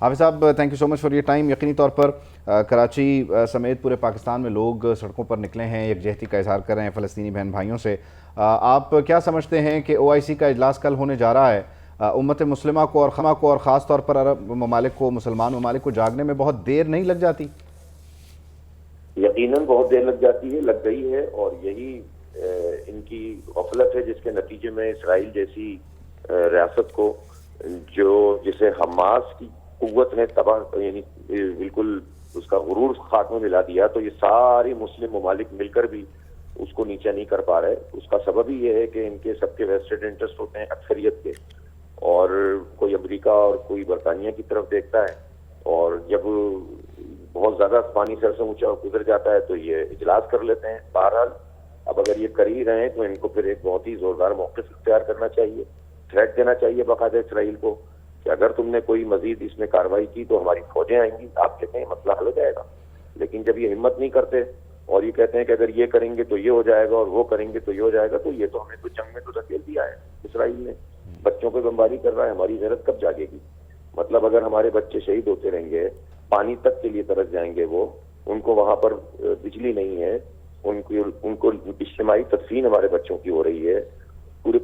حافظ صاحب thank you so much for your time. یقینی طور پر کراچی سمیت پورے پاکستان میں لوگ سڑکوں پر نکلے ہیں، یکجہتی کا اظہار کر رہے ہیں فلسطینی بہن بھائیوں سے. آپ کیا سمجھتے ہیں کہ OIC کا اجلاس کل ہونے جا رہا ہے، امت مسلمہ کو اور خاص طور پر عرب ممالک کو، مسلمان ممالک کو جاگنے میں بہت دیر نہیں لگ جاتی؟ یقیناً بہت دیر لگ جاتی ہے، لگ گئی ہے، اور یہی ان کی غفلت ہے جس کے نتیجے میں اسرائیل جیسی ریاست کو، جسے حماس کی قوت نے تباہ، یعنی بالکل اس کا غرور خاک میں ملا دیا، تو یہ سارے مسلم ممالک مل کر بھی اس کو نیچا نہیں کر پا رہے. اس کا سبب ہی یہ ہے کہ ان کے سب کے ویسٹڈ انٹرسٹ ہوتے ہیں اکثریت کے، اور کوئی امریکہ اور کوئی برطانیہ کی طرف دیکھتا ہے، اور جب بہت زیادہ پانی سر سے اونچا گزر جاتا ہے تو یہ اجلاس کر لیتے ہیں. بہرحال اب اگر یہ کر ہی رہے ہیں تو ان کو پھر ایک بہت ہی زوردار موقف اختیار کرنا چاہیے، تھریٹ دینا چاہیے باقاعدہ اسرائیل کو کہ اگر تم نے کوئی مزید اس میں کارروائی کی تو ہماری فوجیں آئیں گی. آپ کہتے ہیں مسئلہ حل ہو جائے گا، لیکن جب یہ ہمت نہیں کرتے اور یہ کہتے ہیں کہ اگر یہ کریں گے تو یہ ہو جائے گا اور وہ کریں گے تو یہ ہو جائے گا، تو یہ تو ہمیں تو جنگ میں تو دھکیل دیا ہے اسرائیل نے. بچوں پہ بمباری کر رہا ہے، ہماری غیرت کب جاگے گی؟ مطلب اگر ہمارے بچے شہید ہوتے رہیں گے، پانی تک کے لیے ترس جائیں گے، وہ ان کو وہاں پر بجلی نہیں ہے، ان کو اجتماعی تدفین ہمارے بچوں کی ہو رہی ہے،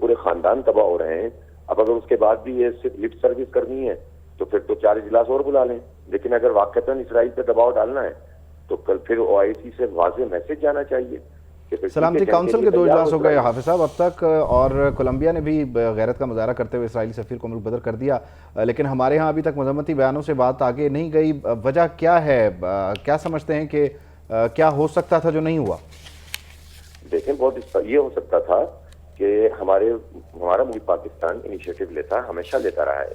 پورے خاندان تباہ ہو رہے ہیں. اب اگر اس کے بعد بھی یہ صرف لپ سروس کرنی ہے تو پھر تو 4 اجلاس اور بلا لیں. لیکن اگر واقعتاً اسرائیل پہ دباؤ ڈالنا ہے تو کل پھر OIC سے واضح میسج جانا چاہیے. سلامتی کونسل کے 2 اجلاس ہو گئے حافظ صاحب اب تک، اور کولمبیا نے بھی غیرت کا مظاہرہ کرتے ہوئے اسرائیلی سفیر کو ملک بدر کر دیا، لیکن ہمارے ہاں ابھی تک مذمتی بیانوں سے بات آگے نہیں گئی. وجہ کیا ہے؟ کیا سمجھتے ہیں کہ کیا ہو سکتا تھا جو نہیں ہوا؟ دیکھیں، بہت یہ ہو سکتا تھا کہ ہمارا ملک پاکستان انیشیٹو لیتا، ہمیشہ لیتا رہا ہے،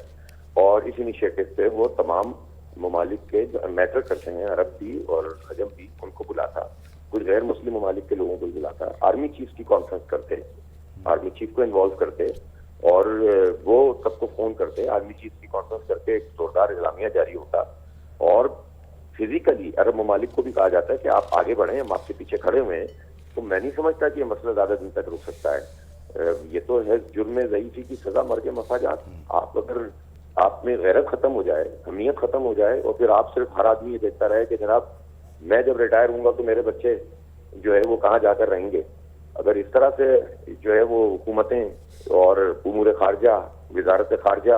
اور اس انیشیٹو پہ وہ تمام ممالک کے جو میٹر کرتے ہیں، عرب بھی اور عجم بھی، ان کو بلاتا، کچھ غیر مسلم ممالک کے لوگوں کو بلاتا، آرمی چیف کی کانفرنس کرتے، آرمی چیف کو انوالو کرتے، اور وہ سب کو فون کرتے، آرمی چیف کی کانفرنس کر کے ایک زوردار اعلامیہ جاری ہوتا، اور فزیکلی عرب ممالک کو بھی کہا جاتا ہے کہ آپ آگے بڑھیں، ہم آپ کے پیچھے کھڑے ہوئے ہیں. تو میں نہیں سمجھتا کہ یہ مسئلہ زیادہ دن تک رک سکتا ہے. یہ تو ہے جرم ضعیفی کی سزا مر کے مفاجات. اگر آپ میں غیرت ختم ہو جائے، اہمیت ختم ہو جائے، اور پھر آپ صرف ہر آدمی یہ دیکھتا رہے کہ جناب میں جب ریٹائر ہوں گا تو میرے بچے جو ہے وہ کہاں جا کر رہیں گے، اگر اس طرح سے جو ہے وہ حکومتیں اور امور خارجہ، وزارت خارجہ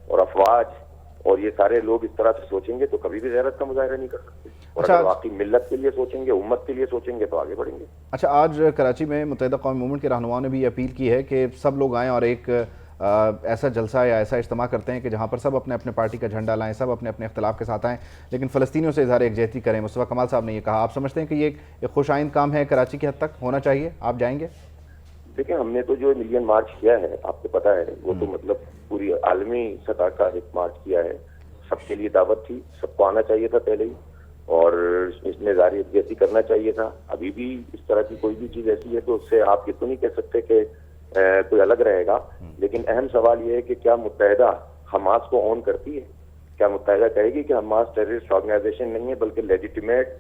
اور افواج اور یہ سارے لوگ اس طرح سے سوچیں گے تو کبھی بھی غیرت کا مظاہرہ نہیں کر سکتے. اور اگر واقعی ملت کے لیے سوچیں گے، امت کے لیے سوچیں گے تو آگے بڑھیں گے. اچھا، آج کراچی میں متحدہ قومی موومنٹ کے رہنماؤں نے بھی اپیل کی ہے کہ سب لوگ آئیں اور ایک ایسا جلسہ یا ایسا اجتماع کرتے ہیں کہ جہاں پر سب اپنے اپنے پارٹی کا جھنڈا لائیں، سب اپنے اپنے اختلاف کے ساتھ آئیں، لیکن فلسطینیوں سے اظہار یکجہتی کریں. مصطفیٰ کمال صاحب نے یہ کہا. آپ سمجھتے ہیں کہ یہ ایک خوش آئند کام ہے، کراچی کی حد تک ہونا چاہیے؟ آپ جائیں گے؟ دیکھیں، ہم نے تو جو ملین مارچ کیا ہے، آپ کو پتہ ہے، وہ تو مطلب پوری عالمی سطح کا ایک مارچ کیا ہے. سب کے لیے دعوت تھی، سب کو آنا چاہیے تھا پہلے ہی، اور اس میں اظہار یکجہتی کرنا چاہیے تھا. ابھی بھی اس طرح کی کوئی بھی چیز ایسی ہے تو اس سے آپ یہ تو نہیں کہہ سکتے کہ کوئی الگ رہے گا. لیکن اہم سوال یہ ہے کہ کیا متحدہ حماس کو اون کرتی ہے؟ کیا متحدہ کہے گی کہ حماس ٹیررسٹ آرگنائزیشن نہیں ہے بلکہ لیجیٹیمیٹ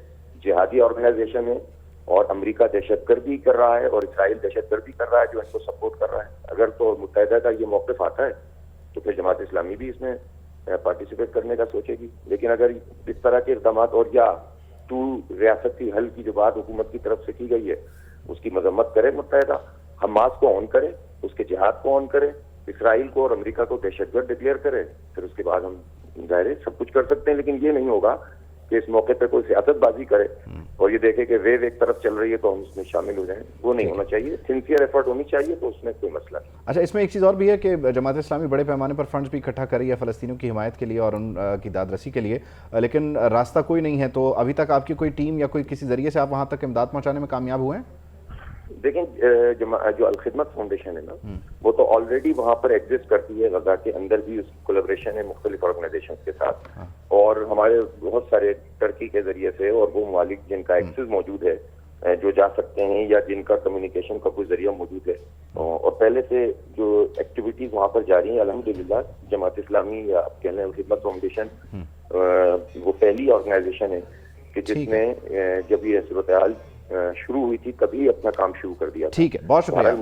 جہادی آرگنائزیشن ہے، اور امریکہ دہشت گردی کر رہا ہے اور اسرائیل دہشت گردی کر رہا ہے جو ان کو سپورٹ کر رہا ہے؟ اگر تو متحدہ کا یہ موقف آتا ہے تو پھر جماعت اسلامی بھی اس میں پارٹیسپیٹ کرنے کا سوچے گی. لیکن اگر اس طرح کے اقدامات اور یا ریاستی حل کی جو بات حکومت کی طرف سے کی گئی ہے اس کی مذمت کرے متحدہ، حماس کو آن کرے، اس کے جہاد کو آن کرے، اسرائیل کو اور امریکہ کو دہشت گرد ڈکلیئر کرے، پھر اس کے بعد ہم ظاہر سب کچھ کر سکتے ہیں. لیکن یہ نہیں ہوگا کہ اس موقع پہ کوئی سیاست بازی کرے اور یہ دیکھے کہ ویو ایک طرف چل رہی ہے تو ہم اس میں شامل ہو جائیں. وہ نہیں ہونا چاہیے، سنسیئر ایفرٹ ہونی چاہیے، تو اس میں کوئی مسئلہ نہیں. اچھا، اس میں ایک چیز اور بھی ہے کہ جماعت اسلامی بڑے پیمانے پر فنڈز بھی اکٹھا کر رہی ہے فلسطینیوں کی حمایت کے لیے اور ان کی داد رسی کے لیے، لیکن راستہ کوئی نہیں ہے. تو ابھی تک آپ کی کوئی ٹیم یا کوئی کسی ذریعے سے آپ وہاں تک امداد پہنچانے میں کامیاب ہوئے ہیں؟ دیکھیں، جو الخدمت فاؤنڈیشن ہے نا، وہ تو آلریڈی وہاں پر ایگزسٹ کرتی ہے. غزہ کے اندر بھی اس کی کولیبریشن ہے مختلف آرگنائزیشنز کے ساتھ، اور ہمارے بہت سارے ٹرکی کے ذریعے سے اور وہ ممالک جن کا ایکسس موجود ہے جو جا سکتے ہیں یا جن کا کمیونیکیشن کا کوئی ذریعہ موجود ہے. اور پہلے سے جو ایکٹیویٹیز وہاں پر جاری ہیں الحمدللہ، جماعت اسلامی یا آپ کہہ لیں الخدمت فاؤنڈیشن وہ پہلی آرگنائزیشن ہے کہ جس نے جب یہ صورتحال شروع ہوئی تھی کبھی اپنا کام شروع کر دیا تھا. ٹھیک ہے، بہت شکریہ.